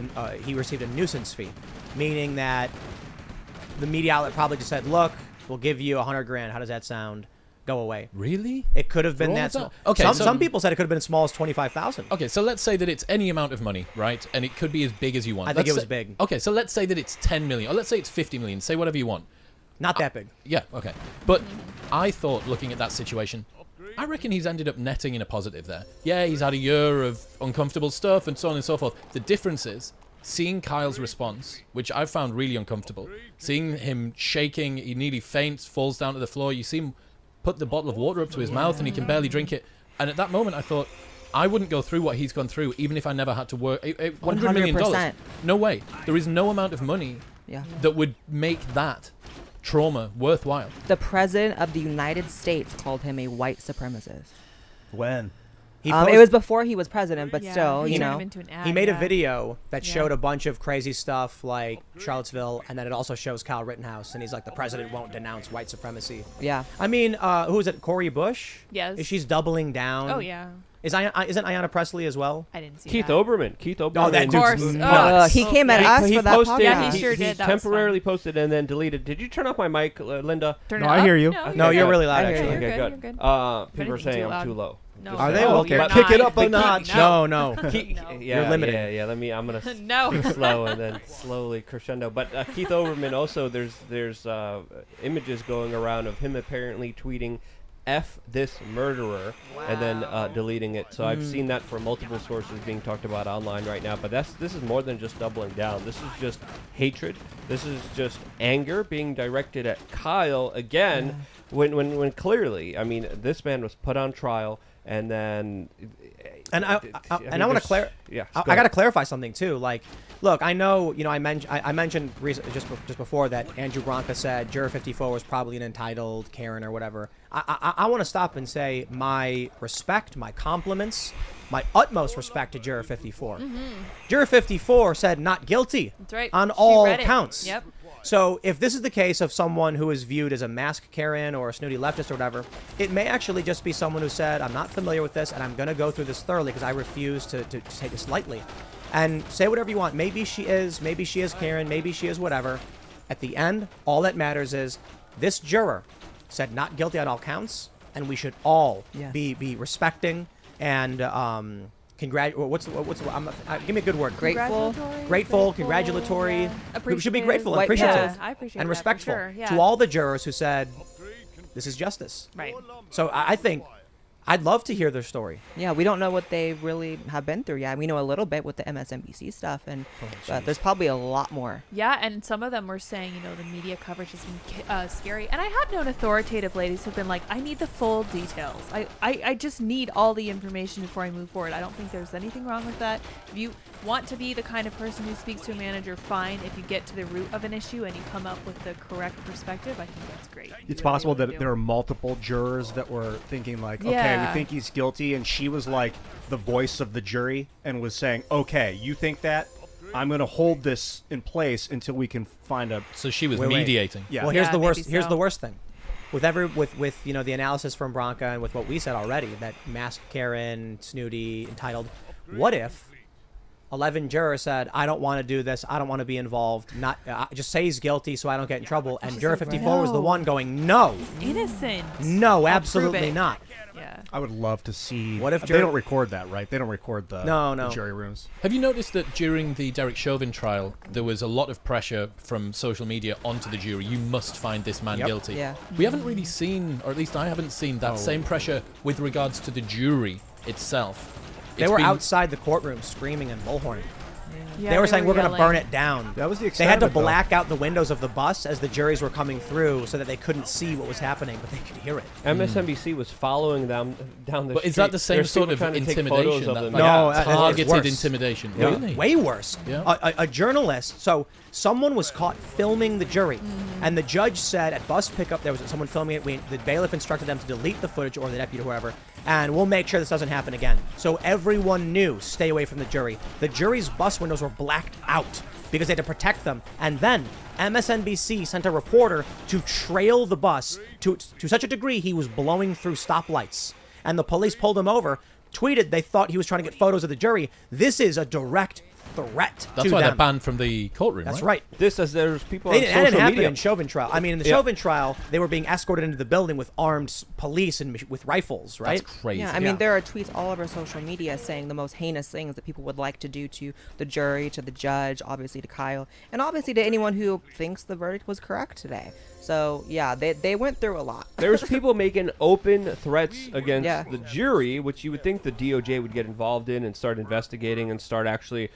he received a nuisance fee, meaning that the media outlet probably just said, "Look, we'll give you $100,000. How does that sound? Go away." Really? It could have been For all that of that? small. Okay, Some people said it could have been as small as 25,000. Okay, so let's say that it's any amount of money, right? And it could be as big as you want. I think Let's it was say- big. Okay, so let's say that it's 10 million, or let's say it's 50 million. Say whatever you want. Not that big. Yeah, okay. But I thought, looking at that situation, I reckon he's ended up netting in a positive there. Yeah, he's had a year of uncomfortable stuff and so on and so forth. The difference is seeing Kyle's response, which I found really uncomfortable. Seeing him shaking, he nearly faints, falls down to the floor. You see him put the bottle of water up to his mouth and he can barely drink it. And at that moment, I thought, I wouldn't go through what he's gone through, even if I never had to work. $100 million. 100%. No way. There is no amount of money Yeah. that would make that trauma worthwhile. The president of the United States called him a white supremacist. When? It was before he was president, but still, he you turned know. him into an ad, He made a yeah. video that Yeah. showed a bunch of crazy stuff like Charlottesville, and then it also shows Kyle Rittenhouse, and he's like, the president won't denounce white supremacy. Yeah. I mean, who is it? Corey Bush? Yes. She's doubling down. Oh yeah, Isn't Ayanna Presley as well? I didn't see Keith that. Oberman. Oh, that Of dude's course. nuts. He came at Yeah, us for that posted, podcast. Yeah, he sure did. That was temporarily posted and then deleted. Did you turn off my mic, Linda? Turn No, it I up? hear you. No, you're good. really loud, I hear actually. you. Okay, You're good. good. People are anything saying too I'm too loud. low. No. Just Are they? saying. Okay. You're Kick it not. up a notch. No, no. No. Yeah, limited. Yeah. I'm gonna No. be slow and then slowly crescendo. But Keith Oberman also, there's images going around of him apparently tweeting "F this murderer" and then deleting it. So I've seen that from multiple sources being talked about online right now. But this is more than just doubling down. This is just hatred. This is just anger being directed at Kyle again. When clearly, I mean, this man was put on trial and then. And I want to clarify. Yeah, I got to clarify something too. Like, look, I know, I mentioned just before that Andrew Bronca said Juror 54 was probably an entitled Karen or whatever. I want to stop and say my respect, my compliments, my utmost respect to Juror 54. Juror 54 said not guilty. That's right. On She all read it. counts. Yep. So if this is the case of someone who is viewed as a mask Karen or a snooty leftist or whatever, it may actually just be someone who said, I'm not familiar with this and I'm going to go through this thoroughly because I refuse to take this lightly. And say whatever you want. Maybe she is Karen, maybe she is whatever. At the end, all that matters is this juror said not guilty on all counts, and we should all Yes. be respecting and give me a good word. Grateful, congratulatory. Yeah. We should be Appreciative. grateful and White appreciative Yeah, I appreciate and that, for respectful sure, yeah. to all the jurors who said, this is justice. Right. So I think I'd love to hear their story. Yeah, we don't know what they really have been through yet. We know a little bit with the MSNBC stuff, and but there's probably a lot more. Yeah, and some of them were saying, the media coverage has been scary. And I have known authoritative ladies who've been like, I need the full details. I just need all the information before I move forward. I don't think there's anything wrong with that. If you want to be the kind of person who speaks to a manager, fine. If you get to the root of an issue and you come up with the correct perspective, I think that's great. It's possible that there are multiple jurors that were thinking like, okay, Yeah. we think he's guilty, and she was like the voice of the jury and was saying, okay, you think that? I'm going to hold this in place until we can find a. So she was Wait. mediating. Yeah. Well, here's Yeah, the worst. maybe Here's so. the worst thing. With the analysis from Bronca and with what we said already, that masked Karen, snooty, entitled. What if 11 jurors said, I don't want to do this. I don't want to be involved. Not just say he's guilty so I don't get in trouble. And juror 54 was the one going, no. Innocent. No, I'll absolutely prove it. not. Yeah. I would love to see. What if they jury- don't record that, right? They don't record the, No. the jury rooms. Have you noticed that during the Derek Chauvin trial, there was a lot of pressure from social media onto the jury? You must find this man guilty. Yeah. We haven't really seen, or at least I haven't seen, that same pressure with regards to the jury itself. They It's were been- outside the courtroom screaming and bullhorning. Yeah, They were saying, we're going to yelling. burn it down. That was the They had extent to of it, though. black out the windows of the bus as the juries were coming through so that they couldn't see what was happening, but they could hear it. MSNBC was following them down the But street. is that the same There's sort people of trying to take photos intimidation? of That, them. like, No, it's targeted worse. intimidation. No, Really? way worse. Yeah. A journalist. So someone was caught filming the jury, and the judge said at bus pickup there was someone filming it. The bailiff instructed them to delete the footage, or the deputy, or whoever, and we'll make sure this doesn't happen again. So everyone knew, stay away from the jury. The jury's bus windows were blacked out because they had to protect them. And then MSNBC sent a reporter to trail the bus to such a degree he was blowing through stoplights. And the police pulled him over, tweeted they thought he was trying to get photos of the jury. This is a direct threat That's to why them. they're banned from the courtroom, That's right? right. This, as there's people They on didn't, that didn't social happen media. in Chauvin trial. I mean, in the Yeah. Chauvin trial, they were being escorted into the building with armed police and with rifles, right? That's crazy. Yeah, I mean, there are tweets all over social media saying the most heinous things that people would like to do to the jury, to the judge, obviously to Kyle, and obviously to anyone who thinks the verdict was correct today. So, yeah, they went through a lot. There's people making open threats against Yeah. the jury, which you would think the DOJ would get involved in and start investigating and start actually,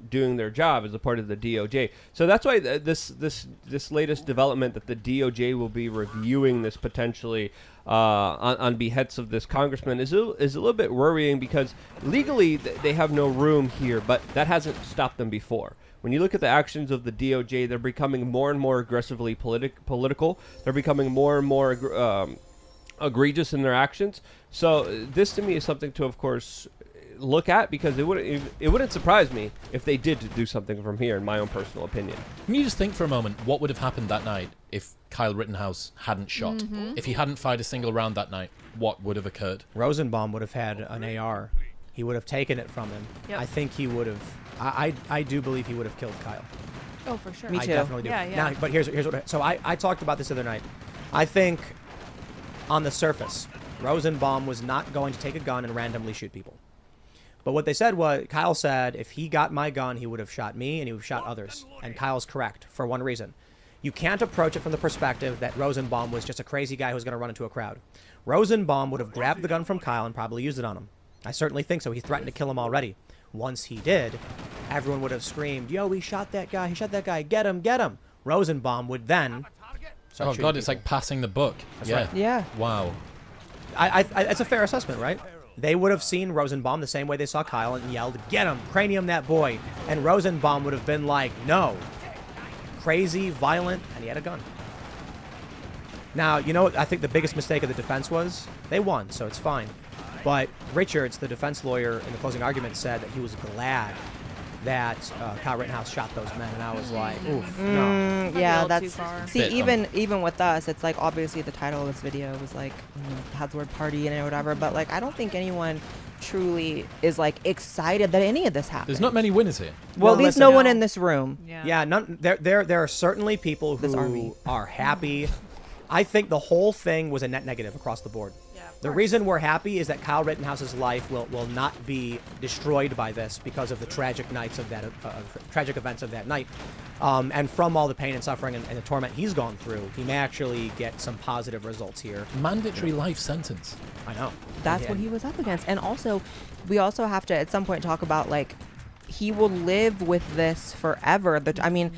doing their job as a part of the DOJ. So that's why this latest development that the DOJ will be reviewing this potentially on behests of this congressman is a little bit worrying, because legally they have no room here, but that hasn't stopped them before. When you look at the actions of the DOJ, they're becoming more and more aggressively political. They're becoming more and more egregious in their actions. So this to me is something to, of course, look at, because it wouldn't surprise me if they did do something from here, in my own personal opinion. Can you just think for a moment what would have happened that night if Kyle Rittenhouse hadn't shot? If he hadn't fired a single round that night, what would have occurred? Rosenbaum would have had an AR. He would have taken it from him. Yep. I think he would have. I do believe he would have killed Kyle. Oh, for sure. Me I too. definitely do. Yeah, yeah. Now, but here's what. So I talked about this the other night. I think on the surface, Rosenbaum was not going to take a gun and randomly shoot people. But what they said was, Kyle said, if he got my gun, he would have shot me and he would have shot others. And Kyle's correct for one reason. You can't approach it from the perspective that Rosenbaum was just a crazy guy who was going to run into a crowd. Rosenbaum would have grabbed the gun from Kyle and probably used it on him. I certainly think so. He threatened to kill him already. Once he did, everyone would have screamed, yo, he shot that guy, get him, get him. Rosenbaum would then start Oh, shooting God, it's people. like passing the buck. That's yeah. right. Yeah. Wow. It's a fair assessment, right? They would have seen Rosenbaum the same way they saw Kyle and yelled, get him, cranium that boy. And Rosenbaum would have been like, no. Crazy, violent, and he had a gun. Now, you know what I think the biggest mistake of the defense was? They won, so it's fine. But Richards, the defense lawyer in the closing argument, said that he was glad that Kyle Rittenhouse shot those men. And I was like, oof, no. Yeah, little too that's far. see, Bit, even with us, it's like obviously the title of this video was like has the word party in it or whatever, but like I don't think anyone truly is like excited that any of this happened. There's not many winners here. Well, at least listen, no one in this room. Yeah. Yeah, there are certainly people This who army. are happy. I think the whole thing was a net negative across the board. Yeah, of The course. reason we're happy is that Kyle Rittenhouse's life will not be destroyed by this because of the tragic nights of that tragic events of that night, and from all the pain and suffering and the torment he's gone through, he may actually get some positive results here. Mandatory life sentence. I know. That's what he was up against. And also, we also have to at some point talk about like he will live with this forever. I mean,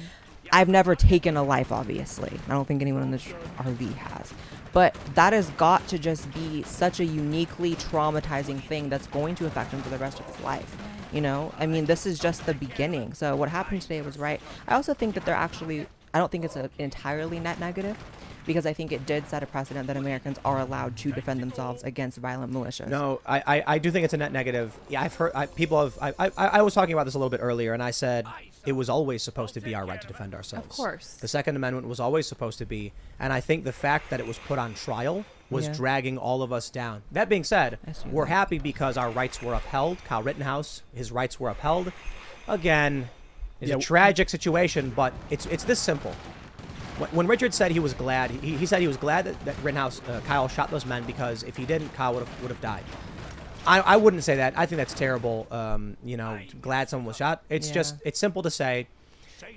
I've never taken a life, obviously. I don't think anyone in this RV has. But that has got to just be such a uniquely traumatizing thing that's going to affect him for the rest of his life. You know, I mean, this is just the beginning. So what happened today was right. I also think that I don't think it's an entirely net negative, because I think it did set a precedent that Americans are allowed to defend themselves against violent militias. No, I do think it's a net negative. Yeah, I've heard I was talking about this a little bit earlier, and I said it was always supposed to be our right to defend ourselves. Of course. The Second Amendment was always supposed to be, and I think the fact that it was put on trial was Yeah. dragging all of us down. That being said, I see we're that. happy because our rights were upheld. Kyle Rittenhouse, his rights were upheld. again, is Yeah, a tragic situation, but it's this simple. When Richard said he was glad, he said he was glad that Rittenhouse, Kyle shot those men because if he didn't, Kyle would have died. I wouldn't say that. I think that's terrible. Glad someone was shot. It's it's simple to say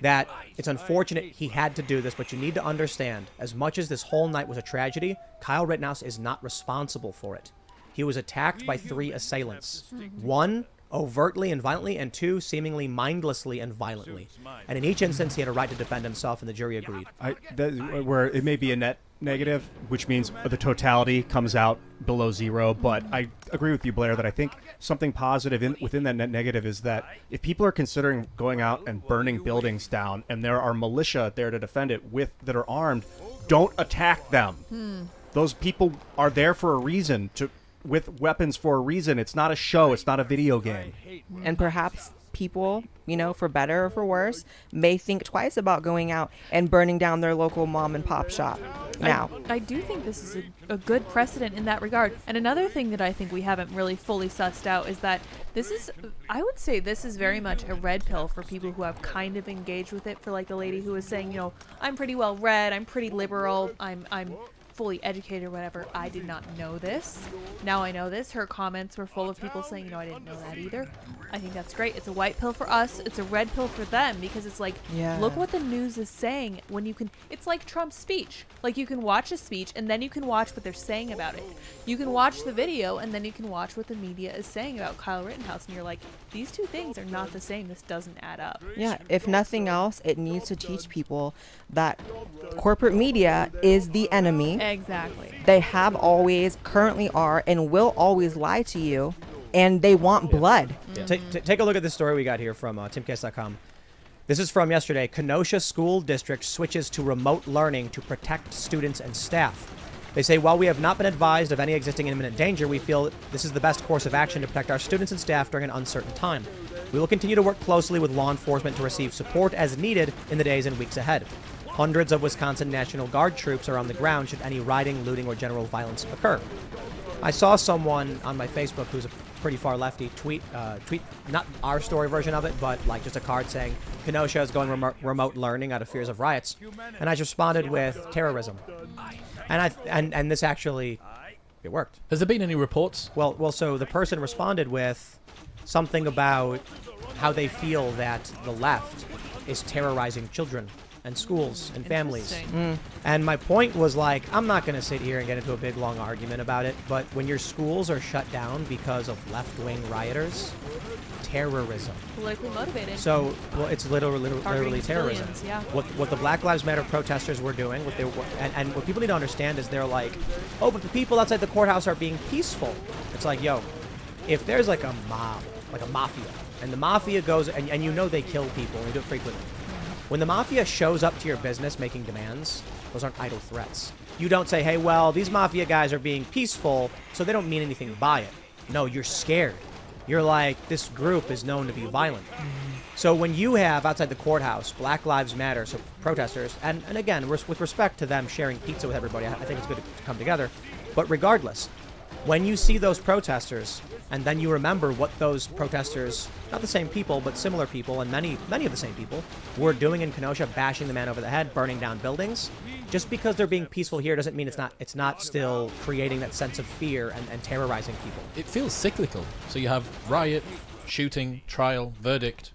that it's unfortunate he had to do this, but you need to understand, as much as this whole night was a tragedy, Kyle Rittenhouse is not responsible for it. He was attacked by 3 assailants. 1, overtly and violently, and 2, seemingly mindlessly and violently. And in each instance, he had a right to defend himself, and the jury agreed. Where it may be a net negative, which means the totality comes out below 0. But I agree with you, Blair, that I think something positive within that net negative is that if people are considering going out and burning buildings down, and there are militia there to defend it that are armed, don't attack them. Those people are there for a reason, with weapons for a reason. It's not a show. It's not a video game. And perhaps people, for better or for worse, may think twice about going out and burning down their local mom and pop shop. Now, I do think this is a good precedent in that regard. And another thing that I think we haven't really fully sussed out is that I would say this is very much a red pill for people who have kind of engaged with it. For like the lady who was saying, I'm pretty well read, I'm pretty liberal, I'm fully educated or whatever. I did not know this. Now I know this. Her comments were full of people saying, I didn't know that either. I think that's great. It's a white pill for us. It's a red pill for them, because it's like, look what the news is saying. It's like Trump's speech. Like, you can watch a speech and then you can watch what they're saying about it. You can watch the video and then you can watch what the media is saying about Kyle Rittenhouse, and you're like, these two things are not the same. This doesn't add up. Yeah, if nothing else, it needs to teach people that corporate media is the enemy. Exactly. They have always, currently are, and will always lie to you, and they want blood. Take a look at this story we got here from timcast.com. This is from yesterday. Kenosha School District switches to remote learning to protect students and staff. They say, while we have not been advised of any existing imminent danger, we feel this is the best course of action to protect our students and staff during an uncertain time. We will continue to work closely with law enforcement to receive support as needed in the days and weeks ahead. Hundreds of Wisconsin National Guard troops are on the ground should any rioting, looting, or general violence occur. I saw someone on my Facebook who's a pretty far lefty tweet not our story version of it, but like just a card saying Kenosha is going remote learning out of fears of riots, and I just responded with terrorism, and this actually it worked. Has there been any reports? Well, so the person responded with something about how they feel that the left is terrorizing children and schools and families. And my point was like, I'm not going to sit here and get into a big long argument about it, but when your schools are shut down because of left-wing rioters, terrorism. Politically motivated. So, well, it's literally terrorism. Civilians, yeah. What the Black Lives Matter protesters were doing, and what people need to understand is they're like, oh, but the people outside the courthouse are being peaceful. It's like, yo, if there's like a mob, like a mafia, and the mafia goes, and they kill people, and they do it frequently. When the mafia shows up to your business making demands, those aren't idle threats. You don't say, hey, well, these mafia guys are being peaceful, so they don't mean anything by it. No, you're scared. You're like, this group is known to be violent. So when you have, outside the courthouse, Black Lives Matter, so protesters, and again, with respect to them sharing pizza with everybody, I think it's good to come together. But regardless, when you see those protesters, and then you remember what those protesters, not the same people, but similar people, and many of the same people, were doing in Kenosha, bashing the man over the head, burning down buildings. Just because they're being peaceful here doesn't mean it's not still creating that sense of fear and terrorizing people. It feels cyclical. So you have riot, shooting, trial, verdict.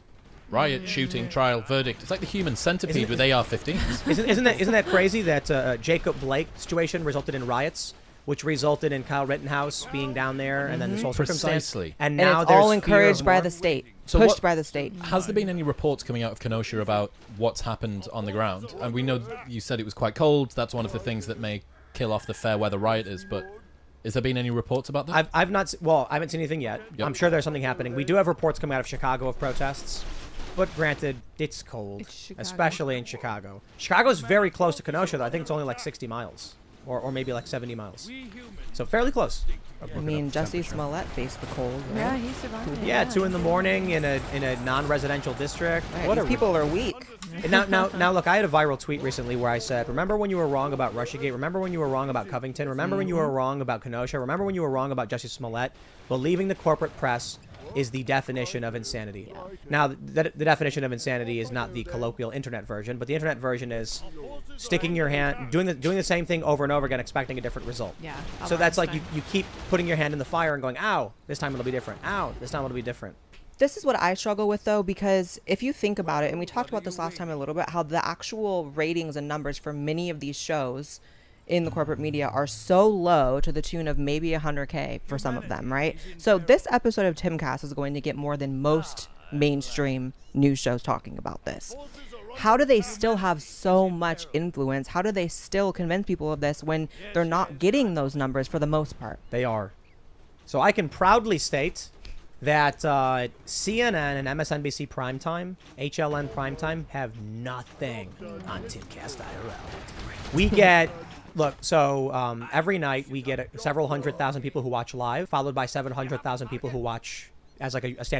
Riot, shooting, trial, verdict. It's like the human centipede with AR-15s. Isn't that crazy that Jacob Blake situation resulted in riots, which resulted in Kyle Rittenhouse being down there, and then this whole circumstance. Precisely. And now it's all there's encouraged fear by of the more. state, So pushed by the state. Has there been any reports coming out of Kenosha about what's happened on the ground? And we know you said it was quite cold. That's one of the things that may kill off the fair weather rioters. But has there been any reports about that? I haven't seen anything yet. Yep. I'm sure there's something happening. We do have reports coming out of Chicago of protests. But granted, it's cold, It's Chicago. especially in Chicago. Chicago's very close to Kenosha, though. I think it's only like 60 miles. Or maybe like 70 miles. So fairly close. I mean, Jussie Smollett faced the cold. Right? Yeah, he survived. Yeah, 2 in the morning in a non-residential district. Right, these people are weak. And now, look, I had a viral tweet recently where I said, remember when you were wrong about Russiagate? Remember when you were wrong about Covington? Remember when you were wrong about Kenosha? Remember when you were wrong about Jussie Smollett? Believing the corporate press is the definition of insanity. Now, the definition of insanity is not the colloquial internet version, but the internet version is sticking your hand, doing the same thing over and over again, expecting a different result. Yeah. So that's like you keep putting your hand in the fire and going, ow, this time it'll be different. Ow, this time it'll be different. This is what I struggle with, though, because if you think about it, and we talked about this last time a little bit, how the actual ratings and numbers for many of these shows in the corporate media are so low, to the tune of maybe 100K for some of them, right? So this episode of Timcast is going to get more than most mainstream news shows talking about this. How do they still have so much influence? How do they still convince people of this when they're not getting those numbers for the most part? They are. So I can proudly state that CNN and MSNBC primetime, HLN primetime, have nothing on Timcast IRL. We get, look, so every night we get several 100,000 people who watch live, followed by 700,000 people who watch as like a standard